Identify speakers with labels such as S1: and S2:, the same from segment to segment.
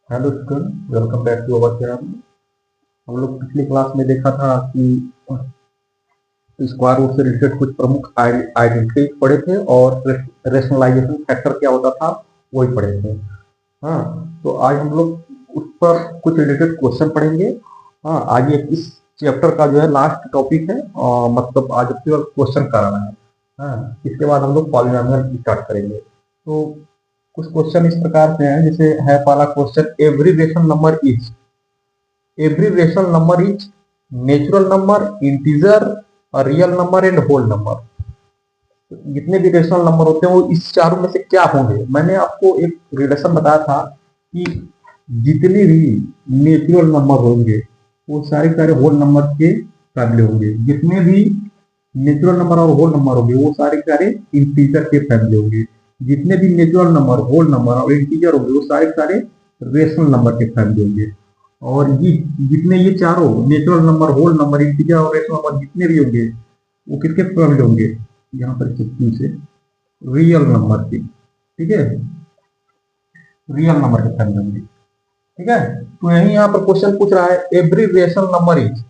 S1: Hello student, welcome back to our channel. हम लोग पिछली क्लास में देखा था कि स्क्वायर रूट से रिलेटेड कुछ प्रमुख आइडेंटिटी पढ़े थे और रेशनलाइजेशन फैक्टर क्या होता था वही पढ़े थे। हाँ, तो आज हम लोग उस पर कुछ रिलेटेड क्वेश्चन पढ़ेंगे। हाँ, आज ये इस चैप्टर का जो है लास्ट टॉपिक है और मतलब आज केवल क्वेश्चन कराना है। हाँ, इसके बाद हम लोग पॉलिनोमियल स्टार्ट करेंगे। तो कुछ क्वेश्चन इस प्रकार से हैं, जैसे है पहला question, every rational number is natural number, integer, real number and whole number. जितने भी रेशनल नंबर होते हैं वो इस चारों में से क्या होंगे। मैंने आपको एक रिलेशन बताया था कि जितने भी नेचुरल नंबर होंगे वो सारे सारे होल नंबर के फैमिली होंगे। जितने भी नेचुरल नंबर और होल नंबर होंगे वो सारे सारे इंटीजर के फैमिली होंगे। जितने भी नेचुरल नंबर, होल नंबर और इंटीजर होंगे वो सारे सारे रेशनल नंबर के फैमिली होंगे। और ये जितने ये चारों natural number, whole number, integer और रेशनल नंबर जितने भी होंगे वो किसके फैमिली होंगे, यहाँ पर से रियल नंबर की। ठीक है, रियल नंबर के फैमिली होंगे। ठीक है, तो यही यहाँ पर क्वेश्चन पूछ रहा है, एवरी रेशनल नंबर इज,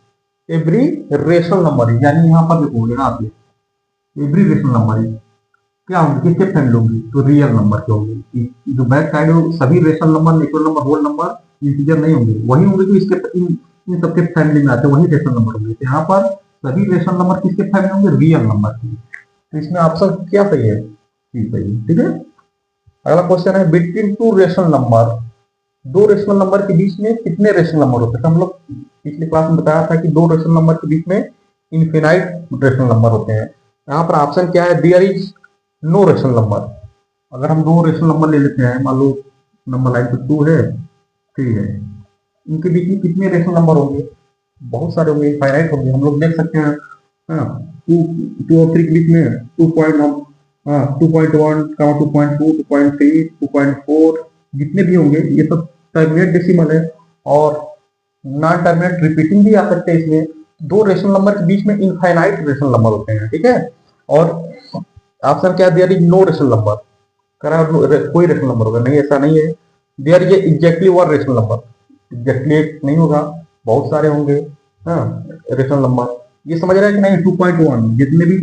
S1: यानी यहाँ पर देखो ना आप, एवरी रेशनल नंबर इज क्या होंगे, किसके फैमिली होंगे, तो रियल नंबर के होंगे। जो बैक साइड हो सभी rational number, natural number, whole number, integer नहीं होंगे, वही होंगे जो इसके इन सबके फैमिली में आते हैं, वही रेशनल नंबर होंगे। तो यहाँ पर सभी रेशनल नंबर किसके फैमिली होंगे, रियल नंबर की। तो इसमें ऑप्शन क्या सही है, सी सही है। ठीक है, अगला क्वेश्चन है, बिटवीन टू रेशनल नंबर, दो रेशनल नंबर के बीच में कितने रेशनल नंबर होते हैं। तो हम लोग पिछली क्लास में बताया था कि दो रेशनल नंबर के बीच में इनफिनाइट रेशनल नंबर होते हैं। यहाँ पर ऑप्शन क्या है, there is no rational number. अगर हम दो रेशनल नंबर ले लेते हैं, मान लो नंबर लाइन पे 2 है, 3 है, इनके बीच में कितने रेशनल नंबर होंगे, बहुत सारे होंगे, इनफाइनाइट होंगे। हम लोग देख सकते हैं, हाँ, 2 और 3 के बीच में 2.1, 2.2, 2.3, 2.4 जितने भी होंगे ये सब टर्मिनेट डेसिमल है और नॉन टर्मिनेट रिपीटिंग भी आ सकते हैं। इसमें दो रेशनल नंबर के बीच में इनफाइनाइट रेशनल नंबर होते हैं। ठीक है, और ऑप्शन क्या, there is no rational number, करा कोई रेशनल नंबर होगा नहीं, ऐसा नहीं है। There is exactly one rational number, exactly एक नहीं होगा, बहुत सारे होंगे। हाँ, रेशनल नंबर ये समझ रहे हैं कि नहीं। 2.1 जितने भी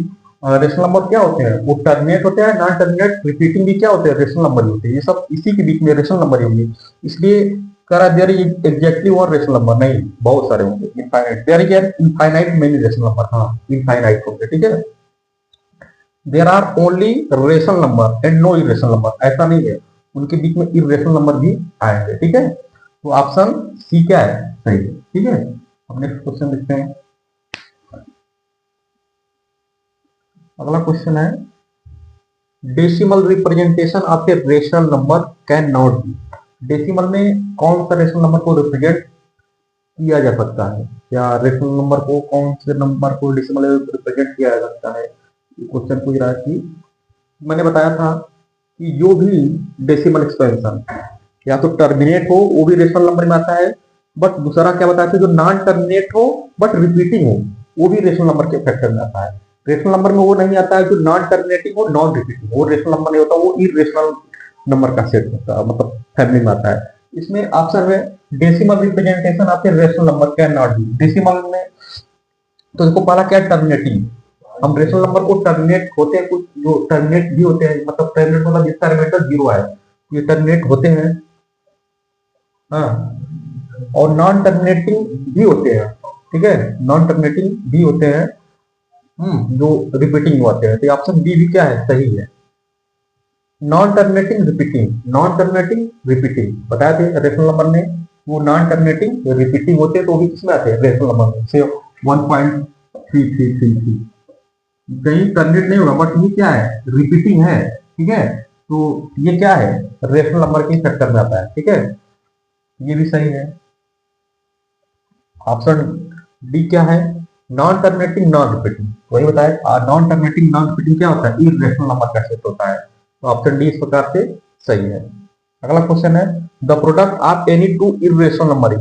S1: रेशनल नंबर क्या होते हैं, वो टर्मिनेट होते हैं, नॉन टर्मिनेट रिपीटिंग भी क्या होते हैं, रेशनल नंबर होते हैं। ये सब इसी के बीच में रेशनल नंबर ही होंगे, इसलिए करा there is exactly one rational number नहीं, बहुत सारे होंगे, infinite. There is infinite many rational number, हाँ इनफाइनाइट होंगे। ठीक है, there are only rational number and no irrational number, ऐसा नहीं है, उनके बीच में इरेशनल नंबर भी आएंगे। ठीक है, तो ऑप्शन सी क्या है, सही है। ठीक है, अब नेक्स्ट क्वेश्चन देखते हैं। अगला क्वेश्चन है, decimal representation of a rational number can not be. Decimal में कौन सा रेशनल नंबर को रिप्रेजेंट किया जा सकता है, या रेशनल नंबर को कौन से नंबर को डेसिमल रिप्रेजेंट किया जा सकता है। क्वेश्चन पूछ रहा है कि मैंने बताया था कि जो भी डेसिमल एक्सपेंशन या तो टर्मिनेट हो वो भी रेशनल नंबर में आता है, बट दूसरा क्या बताया था, जो नॉन टर्मिनेट हो बट रिपीटिंग हो वो भी रेशनल नंबर के फैक्टर में आता है। रेशनल नंबर में वो नहीं आता है जो नॉन टर्मिनेटिंग हो, नॉन रिपीटिंग, वो रेशनल नंबर नहीं होता, वो इरेशनल नंबर का सेट होता है, मतलब फैमिली में आता है। इसमें ऑप्शन है decimal representation of a rational number can not be. Decimal में तो इसको पहला क्या, टर्मिनेटिंग। हम रेशनल नंबर को टर्मिनेट होते हैं, कुछ जो टर्मिनेट भी होते हैं, मतलब टर्मिनेट मतलब जिसका रिमाइंडर 0 है, ये टर्मिनेट होते हैं। हाँ, और नॉन टर्मिनेटिंग भी होते हैं। ठीक है, नॉन टर्मिनेटिंग भी होते हैं, जो रिपीटिंग होते हैं। तो ऑप्शन बी भी क्या है, सही है। Non terminating repeating, non terminating repeating बताया थे रेशनल नंबर में, वो नॉन टर्मिनेटिंग रिपीटिंग होते हैं, तो भी किसमें आते हैं, रेशनल नंबर में। से 1.3333 कहीं टर्मिनेट नहीं होगा, बट ये क्या है, रिपीटिंग है। ठीक है, तो ये क्या है, रेशनल नंबर के फैक्टर में आता है। ठीक है, ये भी सही है। ऑप्शन डी क्या है, नॉन टर्मिनेटिंग नॉन रिपीटिंग, वही बताया, नॉन टर्मिनेटिंग नॉन रिपीटिंग क्या होता है, इरेशनल नंबर का सेट होता है। तो ऑप्शन डी इस प्रकार से सही है। अगला क्वेश्चन है, the product of any two irrational number,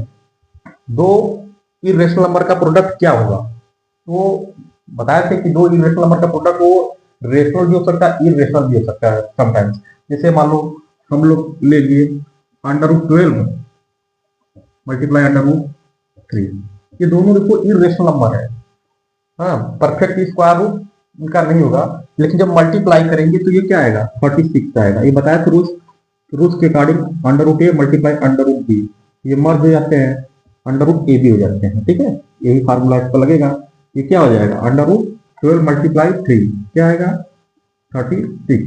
S1: दो इरेशनल नंबर का प्रोडक्ट क्या होगा। तो बताया थे कि दो इरेशनल नंबर का प्रोडक्ट वो रेशनल भी हो सकता है, इरेशनल भी हो सकता है समटाइम्स। जैसे मान लो हम लोग ले लिए under root 12 multiply under root 3। ये दोनों देखो इरेशनल नंबर है। हाँ, परफेक्ट स्क्वायर रूट इनका नहीं होगा, लेकिन जब मल्टीप्लाई करेंगे तो ये क्या आएगा 46 आएगा। ये बताया था रूट्स के according under root A multiply under root B, ये मर्ज हो जाते हैं, अंडर रूट ए बी हो जाते हैं। ठीक है, यही फार्मूला इस पर लगेगा। ये क्या हो जाएगा अंडर रूट 12 मल्टीप्लाई 3 क्या आएगा 36।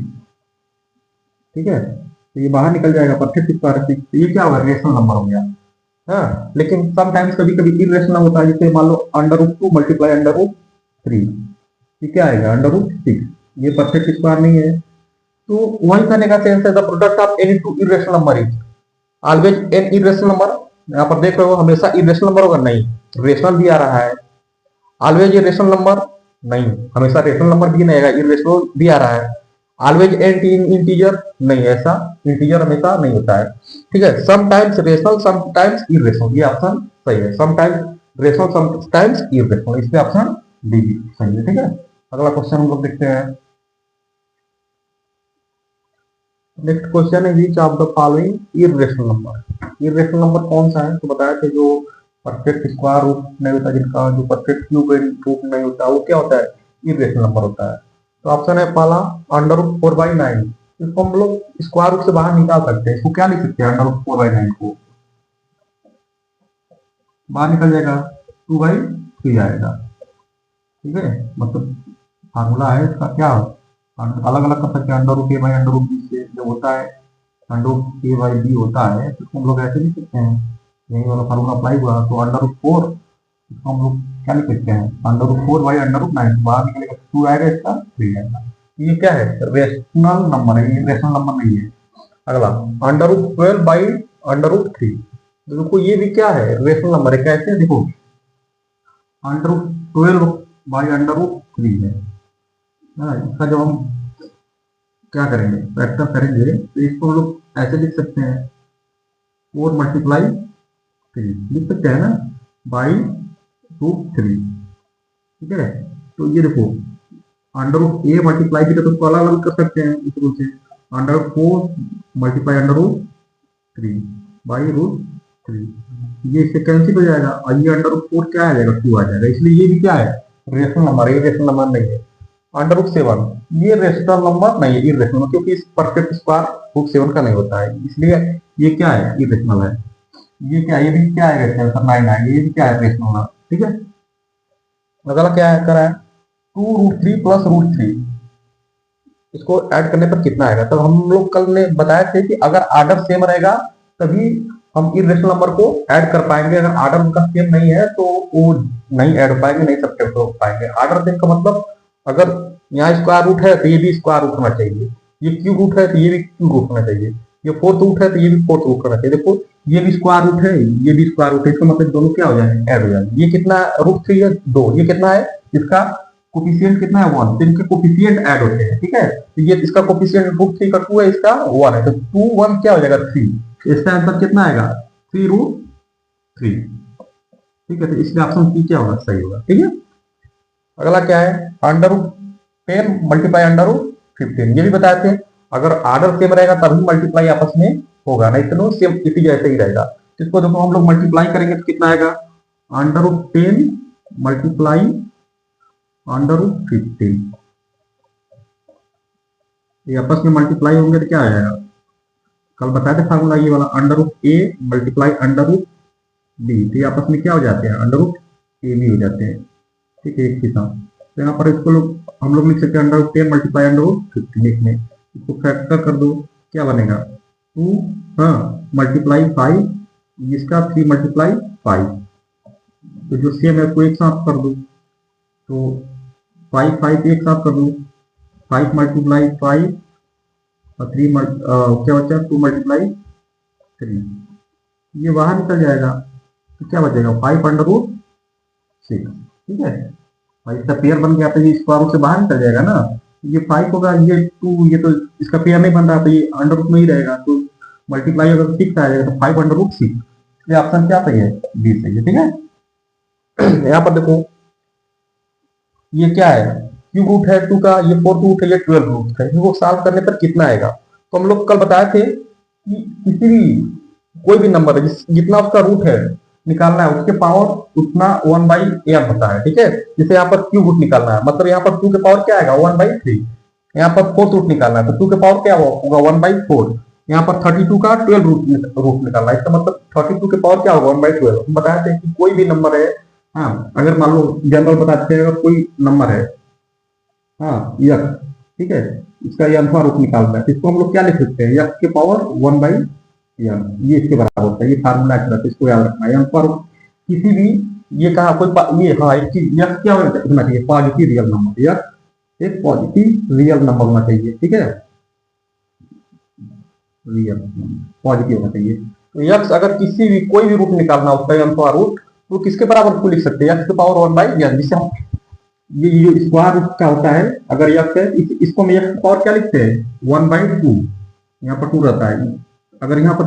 S1: ठीक है, तो ये बाहर निकल जाएगा परफेक्ट स्क्वायर 6। तो ये क्या होगा रेशनल नंबर हो गया। हाँ, लेकिन समटाइम्स कभी कभी इरेशनल होता है, जैसे मान लो under root 2 multiply under root 3, ये क्या आएगा अंडर रूट 6। ये परफेक्ट स्क्वायर नहीं है। तो वही कहने का सेंस है the product of any two irrational number is always an irrational number. यहाँ पर देख रहे हो हमेशा इरेशनल नंबर होगा, नहीं रेशनल भी आ रहा है। ऑलवेज इरेशनल नंबर नहीं, हमेशा रेशनल नंबर भी नहीं आएगा, इरेशनल भी आ रहा है। ऑलवेज एन इंटीजर नहीं, ऐसा इंटीजर हमेशा नहीं होता है। ठीक है, समटाइम्स रेशनल समटाइम्स इरेशनल, ये ऑप्शन सही है। समटाइम्स रेशनल समटाइम्स इरेशनल, इसमें ऑप्शन डी सही है। ठीक है, अगला क्वेश्चन हम लोग देखते हैं। नेक्स्ट क्वेश्चन है which of the following irrational number. Irrational number कौन सा है, तो बताया था जो परफेक्ट स्क्वायर रूट नहीं होता, जिनका जो परफेक्ट क्यूब रूट नहीं होता, वो क्या होता है इरेशनल नंबर होता है। तो ऑप्शन है पहला अंडर रूट 4/9। इसको हम लोग स्क्वायर रूट से बाहर निकाल सकते हैं। इसको क्या लिख सकते हैं अंडर रूट 4/9 को बाहर निकल जाएगा 2/3 आएगा। ठीक है, मतलब फार्मूला है इसका क्या अलग अलग कर सकते हैं। Under root a by under root b से जब होता है under root a by b होता है तो हम लोग ऐसे लिख सकते हैं, यही वाला फार्मूला अप्लाई हुआ। तो अंडर रूट 4 इसको हम लोग क्या लिख सकते हैं under root 4 by under root 9, बाहर निकलेगा 2 आएगा, इसका 3 आएगा। ये क्या है रेशनल नंबर है, ये रेशनल नंबर नहीं है। अगला under root 12 by under root 3, देखो ये भी क्या है रेशनल नंबर है। कैसे देखो under root 12 by under root 3 है। इसका जब हम क्या करेंगे फैक्टर करेंगे तो इसको हम लोग ऐसे लिख सकते हैं 4 मल्टीप्लाई 3 लिख सकते हैं ना बाई रूट 3। ठीक है, तो ये देखो अंडर रूट ए मल्टीप्लाई भी तो उसको अलग अलग कर सकते हैं इस रूप से under root 4 multiply under root 3 by root 3, ये इससे कैंसिल हो जाएगा और ये अंडर रूट 4 क्या आ जाएगा 2 आ जाएगा। इसलिए ये भी क्या है रेशनल नंबर, ये रेशनल नंबर नहीं है। अंडर रूट 7 ये रेशनल नंबर नहीं है, इरेशनल, क्योंकि इस परफेक्ट स्क्वायर रूट 7 का नहीं होता है, इसलिए ये क्या है इरेशनल है। ये क्या ये भी क्या है रेशनल 9 आएगा, ये भी क्या है रेशनल। ठीक है, अगला क्या है करा है 2 रूट 3 प्लस रूट 3, इसको ऐड करने पर कितना आएगा। तब हम लोग कल ने बताया थे कि अगर आर्डर सेम रहेगा तभी हम इरेशनल नंबर को ऐड कर पाएंगे, अगर आर्डर उनका सेम नहीं है तो वो नहीं ऐड हो पाएंगे, नहीं सब्ट्रैक्ट हो पाएंगे। आर्डर सेम का मतलब अगर यहाँ स्क्वायर रूट है तो ये भी स्क्वायर रूट होना चाहिए, ये क्यूब रूट है तो ये भी क्यूब रूट होना चाहिए, ये फोर्थ रूट है तो ये भी फोर्थ रूट होना चाहिए। देखो ये भी स्क्वायर रूट है ये भी स्क्वायर रूट है, इसका मतलब दोनों क्या हो जाएंगे ऐड हो जाएंगे। ये कितना रूट 3 है 2, ये कितना है इसका कोफिशिएंट कितना है 1, तो इनके कोफिशिएंट ऐड होते हैं। ठीक है, तो ये इसका कोफिशिएंट रूट 3 का 2 है, इसका 1 है, तो 2 1 क्या हो जाएगा 3, इसका आंसर कितना आएगा 3 रूट 3। ठीक है, तो इसलिए ऑप्शन सी क्या होगा सही होगा। ठीक है, अगला क्या है under root 10 multiply under root 15, ये भी बताए थे अगर आर्डर सेम रहेगा तभी मल्टीप्लाई आपस में होगा, नहीं तो सेम इसी जैसे ही रहेगा। इसको देखो हम लोग मल्टीप्लाई करेंगे तो कितना आएगा under root 10 multiply under root 15, ये आपस में मल्टीप्लाई होंगे तो क्या आ जाएगा कल बताए थे फार्मूला ये वाला under root A multiply under root B, तो ये आपस में क्या हो जाते हैं अंडर रूट ए बी हो जाते हैं। ठीक है, एक ही साथ तो यहाँ पर इसको हम लोग लिख सकते हैं under root 10 multiply under root 15 में, इसको फैक्टर कर दो क्या बनेगा 2 मल्टीप्लाई 5, इसका 3 मल्टीप्लाई 5, तो जो सेम है उसको एक साथ कर दो, तो 5 5 एक साथ कर दो 5 मल्टीप्लाई 5 और 3 क्या बचा 2 मल्टीप्लाई 3, ये बाहर निकल जाएगा तो क्या बचेगा 5 अंडर रूट 6। ठीक है, भाई इसका पेयर बन गया तो ये स्क्वायर रूट से बाहर निकल जाएगा ना, ये 5 होगा ये 2, ये तो इसका पेयर नहीं बन रहा तो ये अंडर रूट में ही रहेगा, तो मल्टीप्लाई अगर 6 आ जाएगा तो 5 अंडर रूट 6, ये ऑप्शन क्या सही है बी सही है। ठीक है, यहाँ पर देखो ये क्या है क्यूब रूट है 2 का, ये 4 रूट है, ये 12 रूट है, इनको सॉल्व करने पर कितना आएगा। तो हम लोग कल बताए थे कि किसी भी कोई भी नंबर है जितना उसका रूट है निकालना है, उसके पावर उतना 1/n होता है। ठीक है, जैसे यहाँ पर क्यूब रूट निकालना है, मतलब यहाँ पर 2 के पावर क्या आएगा 1/3। यहाँ पर फोर्थ रूट निकालना है तो 2 के पावर क्या होगा 1/4। यहाँ पर 32 का 12 रूट निकालना है, इसका मतलब 32 के पावर क्या होगा 1/12। हम बताए थे कि कोई भी नंबर है, हाँ अगर मान लो जनरल बताते हैं, अगर कोई नंबर है हाँ यक्स, ठीक है, इसका यंथवा रूट निकालना है, इसको हम लोग क्या लिख सकते हैं यक्स के पावर 1/n, ये इसके बराबर होता है। ये फार्मूला है, इसको याद रखना है। यंथवा रूट किसी भी, ये कहा कोई ये हाँ एक चीज यक्स क्या होना चाहिए पॉजिटिव रियल नंबर, यक्स एक पॉजिटिव रियल नंबर होना चाहिए। ठीक है, रियल पॉजिटिव होना चाहिए। तो यक्स अगर किसी भी कोई भी रूट निकालना उसका यंथवा रूट, तो किसके बराबर को लिख सकते हैं यक्स के पावर 1/n, जिसे हम ये जो स्क्वायर रूट का होता है अगर यक्स है इसको हम यक्स पावर क्या लिखते हैं 1/2। यहाँ पर 2 रहता है, अगर यहाँ पर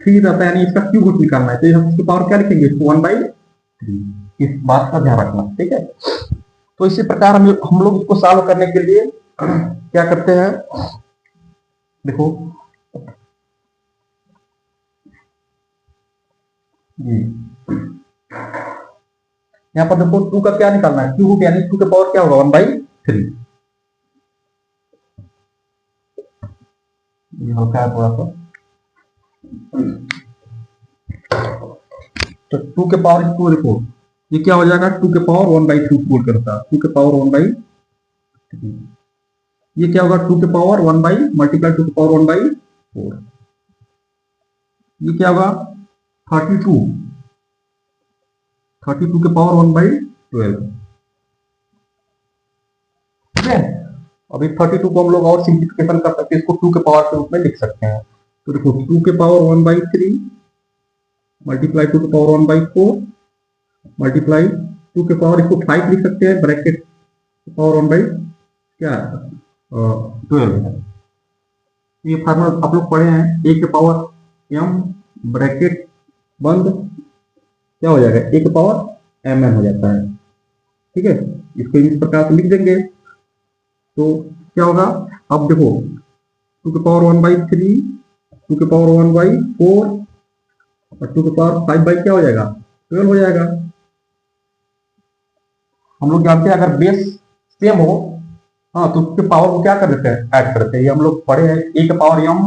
S1: 3 रहता है यानी इसका क्यूब रूट निकालना है तो हम इसकी पावर क्या लिखेंगे 1/3। इस बात का ध्यान रखना। ठीक है, तो इसी प्रकार हम लोग इसको सॉल्व करने के लिए क्या करते हैं, देखो जी यहाँ पर देखो 2 का क्या निकालना है क्यूब रूट, यानी 2 के पावर क्या होगा 1/3। ये हल्का है थोड़ा सा, तो 2 के पावर इसको देखो ये क्या हो जाएगा 2 के पावर 1/2 बोल करता है 2 के पावर 1/3। ये क्या होगा 2 के पावर 1 बाई मल्टीप्लाई 2 के पावर 1/4। ये क्या होगा 32 के पावर 1/12। ठीक है, अभी 32 को हम लोग और सिंप्लीफिकेशन कर सकते हैं, इसको 2 के पावर के रूप में लिख सकते हैं। तो देखो 2 के पावर 1/3 मल्टीप्लाई 2 के पावर 1/4 मल्टीप्लाई 2 के पावर इसको 5 लिख सकते हैं ब्रैकेट पावर 1 बाई क्या 12 है। ये फार्मूला आप लोग पढ़े हैं, a के पावर m ब्रैकेट बंद क्या हो जाएगा a के पावर mn हो जाता है। ठीक है, इसको इस प्रकार से लिख देंगे तो क्या होगा, अब देखो 2 के पावर 1/3 2 के पावर 1/4 और 2 के पावर 5 बाई क्या हो जाएगा 12 हो जाएगा। हम लोग जानते हैं अगर बेस सेम हो हाँ तो उसके पावर को क्या कर देते हैं ऐड करते हैं। ये हम लोग पढ़े हैं a के पावर m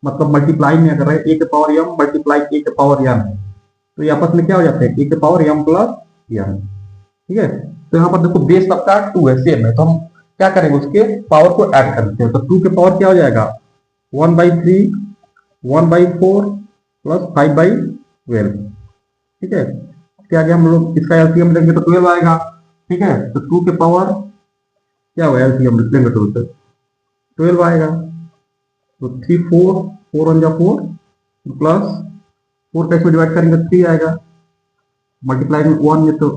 S1: मतलब मल्टीप्लाई में अगर है a के पावर m मल्टीप्लाई a के पावर m है तो ये आपस में क्या हो जाते हैं a के पावर m प्लस m। ठीक है, तो यहाँ पर देखो बेस सबका 2 है सेम है, तो हम क्या करेंगे उसके पावर को ऐड कर देते हैं। तो 2 के पावर क्या हो जाएगा 1/3 1/4 प्लस 5/12। ठीक है, क्या आगे हम लोग इसका एलसीएम लेंगे तो 12 आएगा। ठीक है, तो 2 के पावर क्या होगा एलसीएम लेंगे तो 12 आएगा। तो 3 4 4 1 जा 4 प्लस 4 का इसमें डिवाइड करेंगे 3 आएगा, मल्टीप्लाई में 1 में तो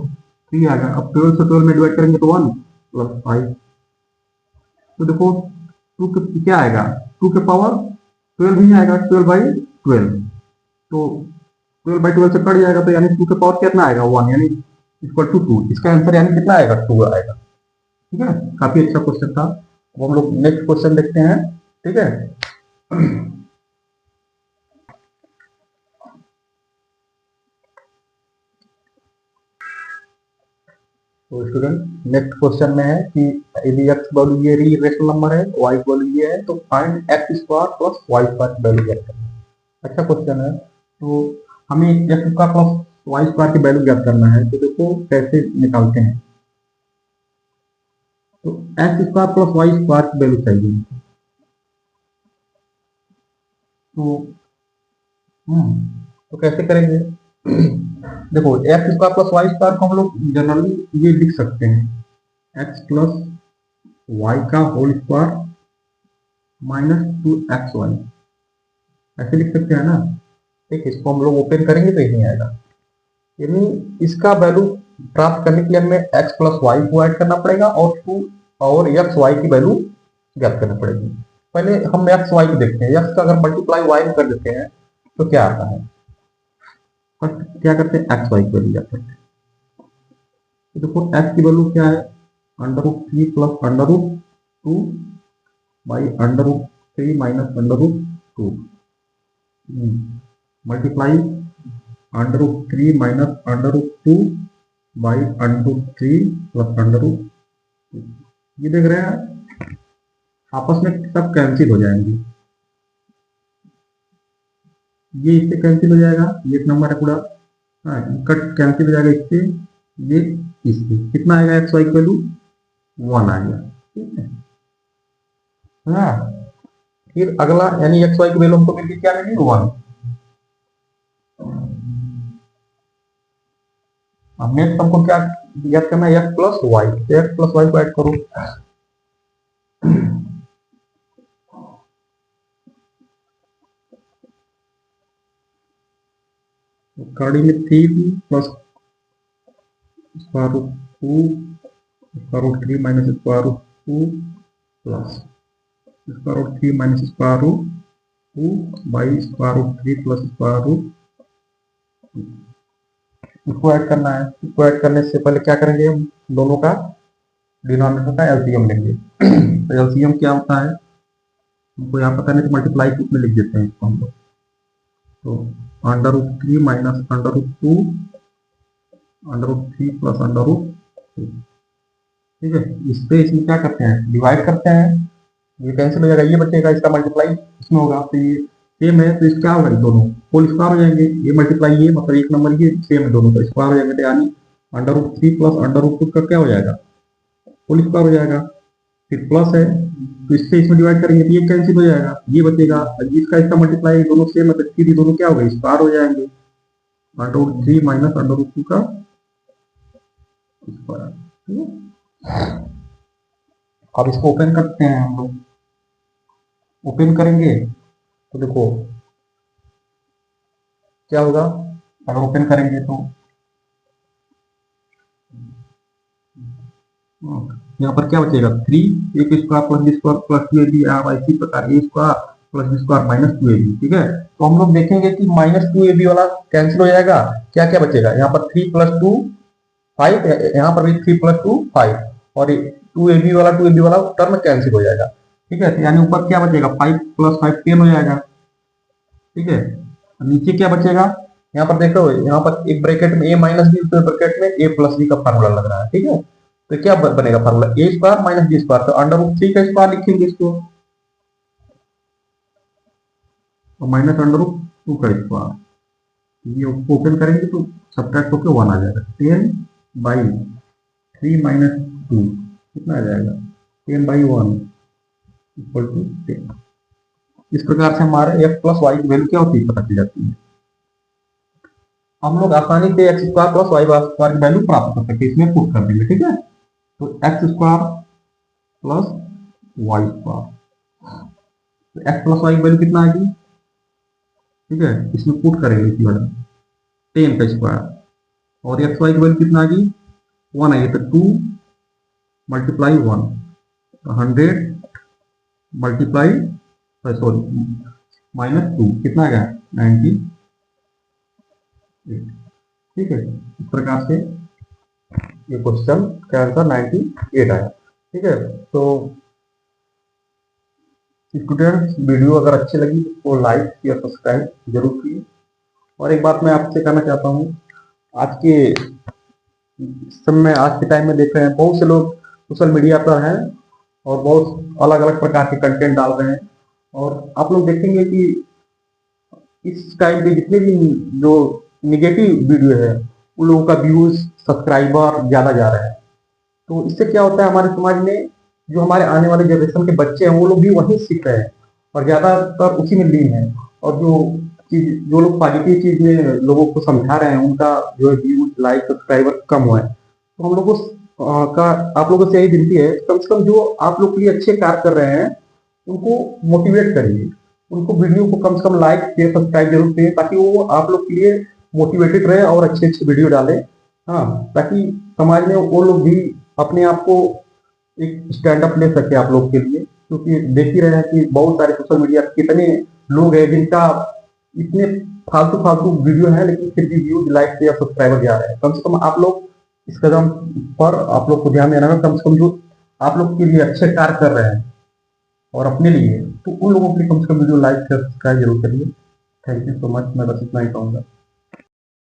S1: 3 आएगा। अब 12 से 12 में डिवाइड करेंगे तो 1 प्लस 5। तो देखो 2 के क्या आएगा 2 के पावर 12 ही आएगा 12/12। तो 12/12 से कट जाएगा तो यानी 2 के पावर कितना आएगा 1 यानी इक्वल टू 2। इसका आंसर यानी कितना आएगा 2 आएगा। ठीक है, काफी अच्छा क्वेश्चन था। अब हम लोग नेक्स्ट क्वेश्चन देखते हैं। ठीक है, तो स्टूडेंट नेक्स्ट क्वेश्चन में है कि यदि x वैल्यू ये रेशनल नंबर है y वैल्यू ये है तो find x square plus y square की वैल्यू ज्ञात करना है। अच्छा क्वेश्चन है, तो हमें x square plus y square की वैल्यू ज्ञात करना है। तो देखो कैसे निकालते हैं, तो x square plus y square की वैल्यू चाहिए। तो कैसे करेंगे देखो x square plus y square को हम लोग जनरली ये लिख सकते हैं एक्स प्लस वाई का होल स्क्वायर माइनस 2xy, ऐसे लिख सकते हैं ना। ठीक, इसको हम लोग ओपन करेंगे तो यही आएगा, यानी इसका वैल्यू प्राप्त करने के लिए हमें x प्लस वाई को ऐड करना पड़ेगा और 2 और एक्स वाई की वैल्यू ज्ञात करना पड़ेगी। पहले हम एक्स वाई को देखते हैं, एक्स का अगर मल्टीप्लाई वाई में कर देते हैं तो क्या आता है, फर्स्ट क्या करते हैं एक्स वाई की वैल्यू ज्ञात करते हैं। तो देखो एक्स की वैल्यू क्या है √3 plus √2 by √3 minus √2। Multiply √3 minus √2 by √3 plus √2। ये देख रहे हैं आपस में सब कैंसिल हो जाएंगे, ये इससे कैंसिल हो जाएगा, ये एक नंबर है पूरा, हाँ कट कैंसिल हो जाएगा इससे, ये इससे कितना आएगा, एक्स वाई की वैल्यू 1 आ गया, ठीक है। हाँ फिर अगला यानी एक्स वाई की वैल्यू हमको मिल गई, क्या मिली 1। अब नेक्स्ट हमको क्या याद करना है, x plus y, x plus y को ऐड करो। कार्डिंग में 3 plus square root 2 square root 3 minus square root 2 plus square root 3 minus square root 2 by square root 3 plus square root, इसको ऐड करना है। इसको ऐड करने से पहले क्या करेंगे, हम दोनों का डिनोमिनेटर का एलसीएम लेंगे। तो एलसीएम क्या होता है हमको यहाँ पता नहीं, तो मल्टीप्लाई में लिख देते हैं इसको हम लोग। तो √3 माइनस √2 √3 प्लस √2, ठीक है। इस पे इसमें क्या करते हैं, डिवाइड करते हैं, ये कैंसिल हो जाएगा, ये बचेगा, इसका मल्टीप्लाई इसमें होगा, तो ये सेम है, तो इस क्या होगा, दोनों होल स्क्वायर हो जाएंगे, ये मल्टीप्लाई ये मतलब एक नंबर ये सेम है, दोनों का स्क्वायर हो जाएंगे, तो यानी √3 प्लस √2 का क्या हो जाएगा, होल स्क्वायर हो जाएगा। फिर प्लस है तो इससे इसमें डिवाइड करेंगे तो ये कैंसिल हो जाएगा, ये बचेगा, इसका इसका मल्टीप्लाई दोनों सेम है, तो सीधी दोनों क्या हो गए, स्क्वायर हो जाएंगे, √3 माइनस √2 का स्क्वायर, ठीक है। अब इसको ओपन करते हैं हम लोग, ओपन करेंगे तो देखो क्या होगा, अगर ओपन करेंगे तो यहाँ पर क्या बचेगा, 3 a square plus b square plus 2ab, इसी प्रकार a square plus b square minus 2ab, ठीक है। तो हम लोग देखेंगे कि माइनस 2ab वाला कैंसिल हो जाएगा, क्या क्या बचेगा, यहाँ पर 3 प्लस 2 5, यहाँ पर भी 3 प्लस 2 5, और 2ab वाला टर्म कैंसिल हो जाएगा, ठीक है। तो यानी ऊपर क्या बचेगा, 5 प्लस 5 10 हो जाएगा, ठीक है। नीचे क्या बचेगा, यहाँ पर देखो, यहाँ पर एक ब्रैकेट में a माइनस बी, ब्रैकेट में a प्लस बी का फार्मूला लग रहा है, ठीक है। तो क्या बनेगा formula, a square minus b square, तो √3 का स्क्वायर लिखेंगे इसको, और माइनस √2 का स्क्वायर, ये ओपन करेंगे तो सब्ट्रैक्ट होकर 1 आ जाएगा, 10 बाई 3 माइनस 2 कितना आ जाएगा, 10 बाई 1 इक्वल टू 10। इस प्रकार से हमारे x प्लस वाई की वैल्यू क्या होती है पता चल जाती है। हम लोग आसानी से x square plus y square की वैल्यू प्राप्त कर सकते हैं, इसमें पुट कर देंगे, ठीक है। तो x square plus y square, तो x प्लस वाई की वैल्यू कितना आएगी, ठीक है, इसमें पुट करेंगे इसी वैल्यू 10 का स्क्वायर, और एक्स वाई की वैल्यू कितना आएगी 1 आएगी, तो 2 मल्टीप्लाई 1, 100 मल्टीप्लाई सॉरी माइनस 2 कितना आ गया 98, ठीक है। इस प्रकार से ये क्वेश्चन का आंसर 98 आया, ठीक है। तो स्टूडेंट्स वीडियो अगर अच्छी लगी तो लाइक या सब्सक्राइब जरूर कीजिए। और एक बात मैं आपसे कहना चाहता हूँ, आज के समय आज के टाइम में देख रहे हैं बहुत से लोग सोशल मीडिया पर हैं और बहुत अलग अलग प्रकार के कंटेंट डाल रहे हैं, और आप लोग देखेंगे कि इस टाइम पे जितने भी जो निगेटिव वीडियो है उन लोगों का व्यूज सब्सक्राइबर ज्यादा जा रहे हैं। तो इससे क्या होता है, हमारे समाज में जो हमारे आने वाले जनरेशन के बच्चे हैं वो लोग भी वही सीख रहे हैं और ज्यादातर उसी में लीन है, और जो लोग पॉजिटिव चीज में लोगों को समझा रहे हैं उनका जो है व्यूज लाइक सब्सक्राइबर कम हुआ है। तो हम लोगों का आप लोगों से यही विनती है, कम से कम जो आप लोग के लिए अच्छे कार्य कर रहे हैं उनको मोटिवेट करिए, उनको वीडियो को कम से कम लाइक शेयर सब्सक्राइब जरूर करिए, ताकि वो आप लोग के लिए मोटिवेटेड रहे और अच्छे अच्छे वीडियो डाले, हाँ, ताकि समाज में वो लोग भी अपने आप को एक स्टैंड अप ले सके आप लोग के लिए। क्योंकि देख ही रहे हैं कि बहुत सारे सोशल मीडिया कितने लोग हैं जिनका इतने फालतू फालतू वीडियो है, लेकिन फिर भी व्यूज लाइक या सब्सक्राइबर जा रहे हैं। कम से कम आप लोग इस कदम पर आप लोग को ध्यान देना है, कम से कम जो आप लोग के लिए अच्छे कार्य कर रहे हैं और अपने लिए, तो उन लोगों के लिए कम से कम वीडियो लाइक सब्सक्राइब जरूर करिए। थैंक यू सो मच, मैं बस इतना ही कहूँगा।